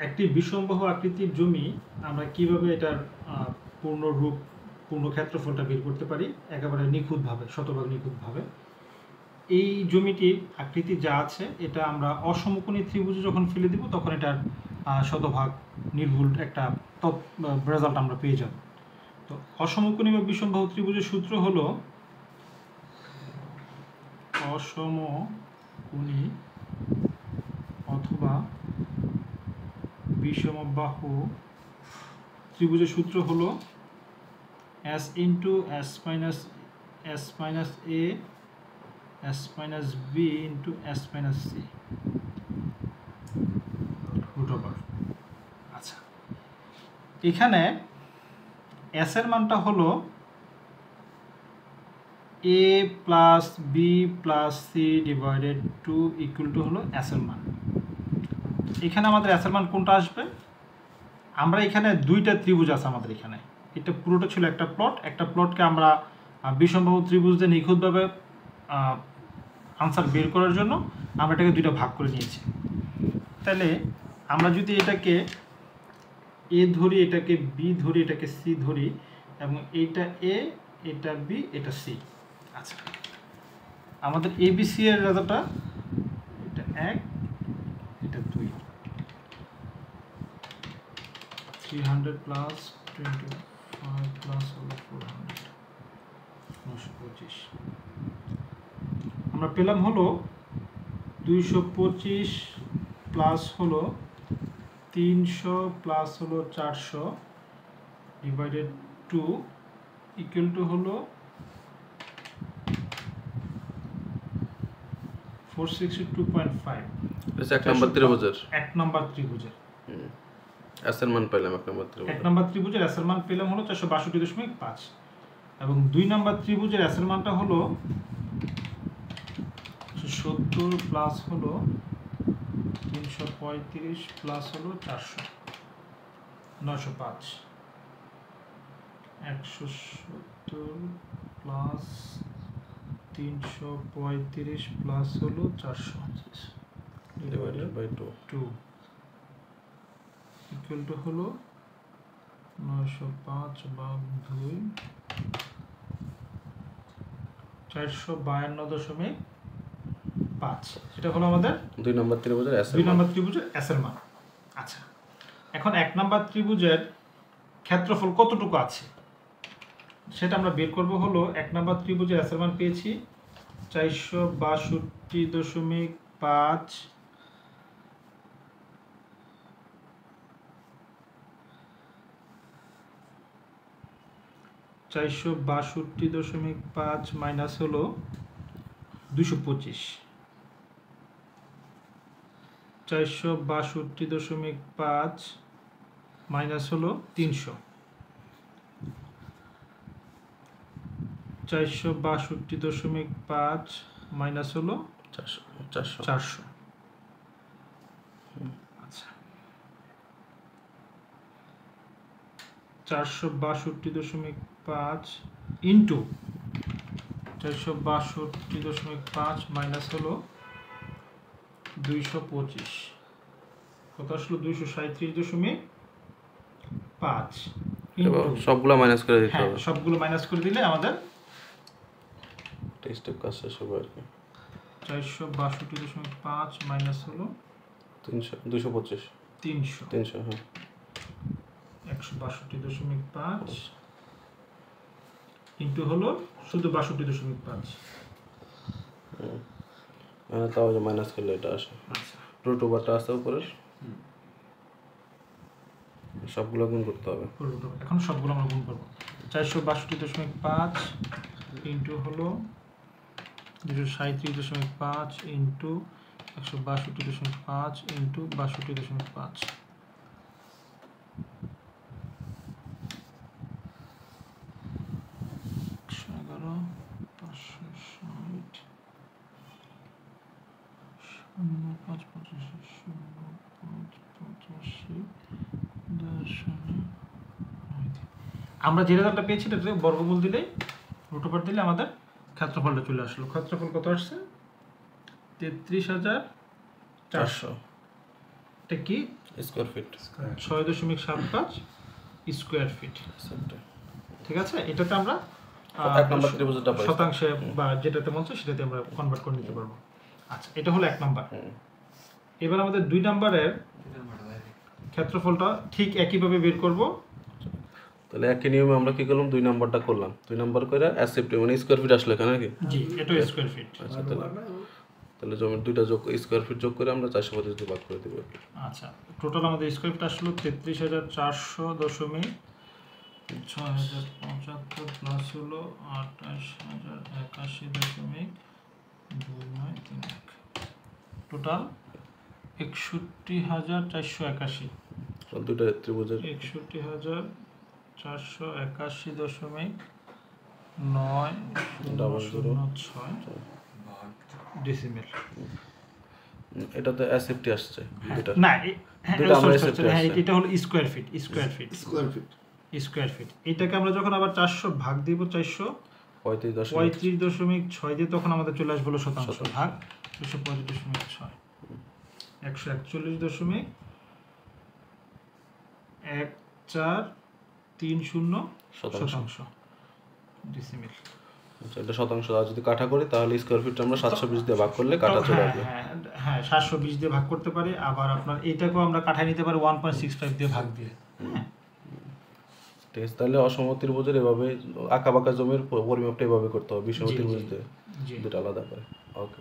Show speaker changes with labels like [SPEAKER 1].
[SPEAKER 1] একটি বিষমবাহু আকৃতির জমি আমরা কিভাবে এটার পূর্ণ রূপ, পূর্ণ ক্ষেত্রফলটা বের করতে পারি একেবারে নিখুঁতভাবে, শতভাগ নিখুঁতভাবে। এই জমিটির আকৃতি যা আছে এটা আমরা অসমকোণী ত্রিভুজে যখন ফেলে দিব তখন এটার শতভাগ নির্ভুল একটা রেজাল্ট আমরা পেয়ে যাব। তো অসমকোণী বা বিষমবাহু ত্রিভুজের সূত্র হলো অসমকোণী অথবা বিষমবাহু ত্রিভুজের সূত্র হলো s into s minus a s minus b into s minus c root over. আচ্ছা, এখানে s এর মানটা হলো a plus b plus c divided 2 equal to হলো s এর মান। এখানে আমাদের s এর মান কোনটা আসবে? আমরা এখানে দুইটা ত্রিভুজ আছে আমাদের এখানে, এটা পুরোটা ছিল একটা প্লট। একটা প্লটকে আমরা বিষমবাহু ত্রিভুজ দিয়ে নিখুঁতভাবে আনসার বের করার জন্য আমরা এটাকে দুইটা ভাগ করে নিয়েছি। তাহলে আমরা যদি এটাকে এ ধরি, এটাকে বি ধরি, এটাকে সি ধরি, এবং এইটা এ, এটা বি, এটা সি। আচ্ছা, আমাদের এ বি সি এর রেজাল্টটা এটা 1, এটা 2, 300 প্লাস 25 প্লাস হলো 400, 925। আমরা পেলাম হলো 225 প্লাস হলো 300 প্লাস হলো 400 ডিভাইডেড 2 ইকুয়াল টু হলো 462.5।
[SPEAKER 2] এটা 1 নম্বর ত্রিভুজের
[SPEAKER 1] 1 নম্বর ত্রিভুজের
[SPEAKER 2] s এর মান পেলাম। 1 নম্বর ত্রিভুজ
[SPEAKER 1] 1 নম্বর ত্রিভুজের s এর মান পেলাম হলো 462.5, এবং 2 নম্বর ত্রিভুজের s এর মানটা হলো 70 প্লাস হলো 335 প্লাস হলো 400, 905। 170 প্লাস 335 প্লাস হলো 400
[SPEAKER 2] ডিভাইডেড বাই 2
[SPEAKER 1] ইকুয়াল টু হলো 905 ভাগ 2, 452.5। এটা হলো আমাদের
[SPEAKER 2] 2 নম্বর ত্রিভুজের s এর
[SPEAKER 1] 2 নম্বর ত্রিভুজের s এর মান। আচ্ছা, এখন 1 নম্বর ত্রিভুজের ক্ষেত্রফল কতটুকু আছে সেটা আমরা বের করব। হলো 1 নম্বর ত্রিভুজের s এর মান পেয়েছি 462.5 462.5 মাইনাস হলো 225, 462.5 মাইনাস হলো 300, 462.5 মাইনাস হলো 400। আচ্ছা, 462.5 ইন্টু 462.5 মাইনাস হলো 225, কত আসলো? 237.5।
[SPEAKER 2] সবগুলো মাইনাস করে দিতে হবে।
[SPEAKER 1] সবগুলো মাইনাস করে দিলে আমাদের
[SPEAKER 2] স্টেপ কাজ শেষ হবে আর কি।
[SPEAKER 1] 462.5 মাইনাস হলো
[SPEAKER 2] 225 300 হ্যাঁ
[SPEAKER 1] 162.5 ইন্টু হলো শুধু 62.5।
[SPEAKER 2] মানে তাও যে মাইনাস করলে এটা আসে।
[SPEAKER 1] আচ্ছা,
[SPEAKER 2] রুট ওভারটা আসে উপরে, সবগুলো গুণ করতে হবে।
[SPEAKER 1] এখন সবগুলো আমরা গুণ করব। 462.5 ইন্টু হলো 237.5 ইন্টু 162.5 ইন্টু 62.5, আমরা যে রেজাল্টটা পেয়েছি এটাতে বর্গমূল দিলে, রুট ওভার দিলে আমাদের ক্ষেত্রফলটা চলে আসলো। ক্ষেত্রফল কত আসছে? 33,400। এটা কি
[SPEAKER 2] স্কোয়ার ফিট
[SPEAKER 1] 6.75 স্কোয়ার ফিট। ঠিক আছে, এটাতে আমরা
[SPEAKER 2] এক নম্বর ত্রিভুজটা পাই
[SPEAKER 1] শতাংশে বা যেটাতে মন চায় সেটাতে আমরা কনভার্ট করে নিতে পারবো। আচ্ছা, এটা হলো 1 নাম্বার। এবার আমাদের 2 নাম্বারের ক্ষেত্রফলটা ঠিক একইভাবে বের করব।
[SPEAKER 2] তাহলে একই নিয়মে আমরা কি করলাম, 2 নাম্বারটা করলাম, 2 নাম্বার করে অ্যাসেপ্ট মানে স্কোয়ার ফিট আসলে এখানে নাকি?
[SPEAKER 1] জি, এটা স্কোয়ার ফিট।
[SPEAKER 2] আচ্ছা, তাহলে জমির দুইটা যোগ স্কোয়ার ফিট যোগ করে আমরা 425 দিয়ে ভাগ করে দেব।
[SPEAKER 1] আচ্ছা, টোটাল আমাদের স্কোয়ার ফিট আসলো 33,400.675 প্লাস হলো 28,081.2931, টোটাল 61,481।
[SPEAKER 2] দুইটা ত্রিভুজের
[SPEAKER 1] 61,481.906 ডেসিমেল।
[SPEAKER 2] এটাতে অ্যাসেপ্টি আসছে দুইটা।
[SPEAKER 1] না,
[SPEAKER 2] দুইটা আমরা অ্যাসেপ্টি
[SPEAKER 1] হ্যাঁ,
[SPEAKER 2] আসছে।
[SPEAKER 1] এটা হলো স্কোয়ার ফিট। স্কোয়ার ফিট এটাকে আমরা যখন আবার 400 ভাগ দিব 435.6 দিয়ে, তখন আমাদের চলে আসবে হলো শতাংশ ভাগ 435.6 141.1430 শতাংশ ডেসিমেল।
[SPEAKER 2] আচ্ছা, এটা শতাংশ। আর যদি কাঠা করি তাহলে স্কোয়ার ফিট আমরা 720 দিয়ে ভাগ করলে কাঠা চলে আসবে।
[SPEAKER 1] হ্যাঁ 720 দিয়ে ভাগ করতে পারি, আবার আপনার এইটাকেও আমরা কাঠায় নিতে পারি 1.65 দিয়ে ভাগ দিয়ে।
[SPEAKER 2] ঠিক আছে, তাহলে অসম ত্রিভুজের এভাবে আঁকা বাঁকা জমির পরিমাপটা এভাবে করতে হবে, বিষম ত্রিভুজ দিয়ে দুটো আলাদা করে। ওকে।